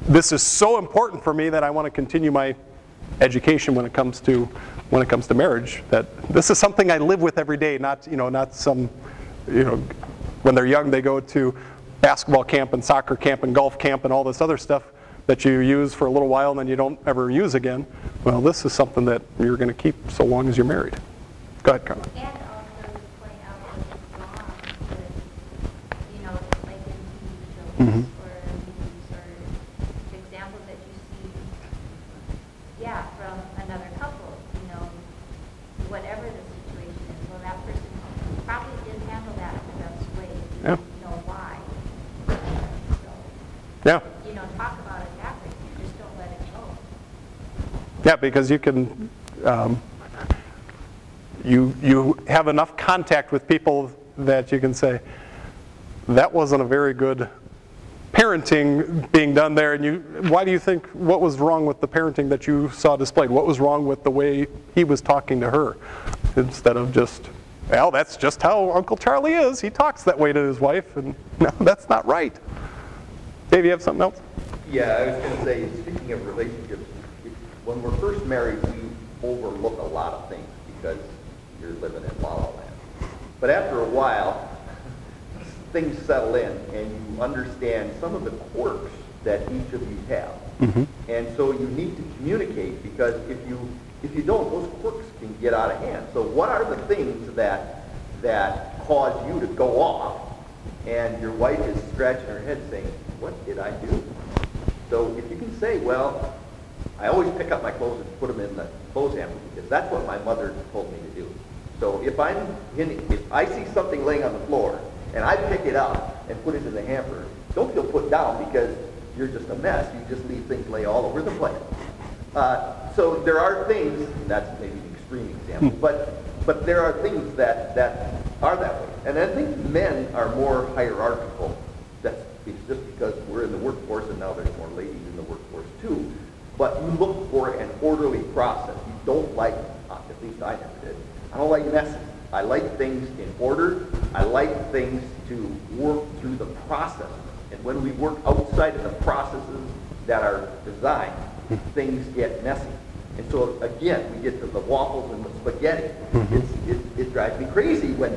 this is so important for me that I want to continue my education when it comes to marriage, that this is something I live with every day, not some, you know, when they're young they go to basketball camp and soccer camp and golf camp and all this other stuff that you use for a little while and then you don't ever use again. Well, this is something that you're going to keep so long as you're married. Go ahead, Carla. And also to point out what's wrong with, you know, like in TV shows or movies or examples that you see, yeah, from another couple, you know, whatever the situation is. Well, that person probably didn't handle that in the best way. Yeah. You know why. So, Yeah. you know, talk about it that way. You just don't let it go. Yeah, because you can, you have enough contact with people that you can say, that wasn't a very good parenting being done there, and why do you think, what was wrong with the parenting that you saw displayed? What was wrong with the way he was talking to her? Instead of just, well, that's just how Uncle Charlie is. He talks that way to his wife, and no, that's not right. Dave, you have something else? Yeah, I was going to say, speaking of relationships, when we're first married, we overlook a lot of things because you're living in la la land. But after a while, things settle in and you understand some of the quirks that each of you have. And so you need to communicate, because if you don't, those quirks can get out of hand. So what are the things that cause you to go off and your wife is scratching her head saying, what did I do? So if you can say, well, I always pick up my clothes and put them in the clothes hamper because that's what my mother told me to do. So if I see something laying on the floor and I pick it up and put it in the hamper, don't feel put down because you're just a mess. You just leave things lay all over the place. So there are things, that's maybe an extreme example, but there are things that are that way. And I think men are more hierarchical. It's just because we're in the workforce and now there's more ladies in the workforce too. But you look for an orderly process. You don't like, at least I never did, I don't like messes. I like things in order. I like things to work through the process. And when we work outside of the processes that are designed, things get messy. And so again, we get to the waffles and the spaghetti. It drives me crazy when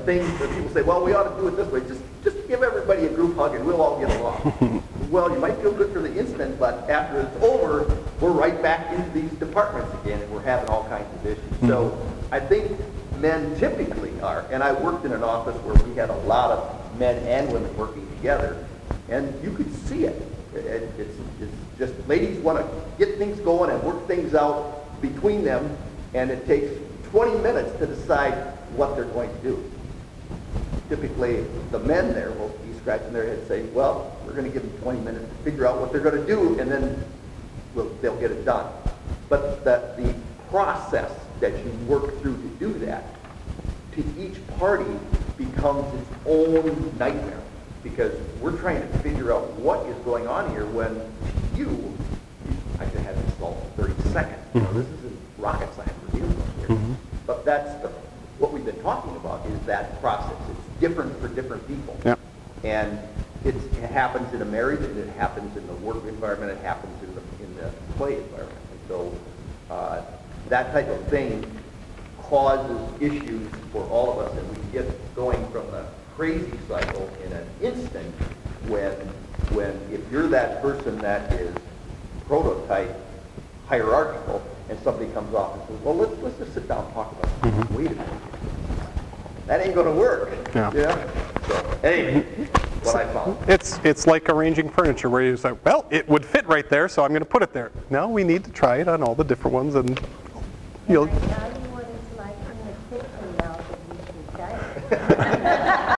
people say, well, we ought to do it this way. Just give everybody a group hug and we'll all get along. Well, you might feel good for the instant, but after it's over, we're right back into these departments again and we're having all kinds of issues. So I think men typically are, and I worked in an office where we had a lot of men and women working together, and you could see it. It's just ladies want to get things going and work things out between them, and it takes 20 minutes to decide what they're going to do. Typically, the men there will be scratching their head saying, well, we're going to give them 20 minutes to figure out what they're going to do, and then they'll get it done. But the process that you work through to do that, to each party becomes its own nightmare. Because we're trying to figure out what is going on here when I could have this installed in 30 seconds. You know, this isn't rocket science we're dealing with here. But that's what we've been talking about is that process. It's different for different people. Yep. And it happens in a marriage, and it happens in the work environment, it happens in the play environment. And so that type of thing causes issues for all of us, and we get going from the crazy cycle in an instant when if you're that person that is prototype hierarchical, and somebody comes off and says, well, let's just sit down and talk about it. Wait a minute. That ain't going to work. Yeah. So, anyway, what I found. It's like arranging furniture where you say, well, it would fit right there, so I'm going to put it there. No, we need to try it on all the different ones, and you'll.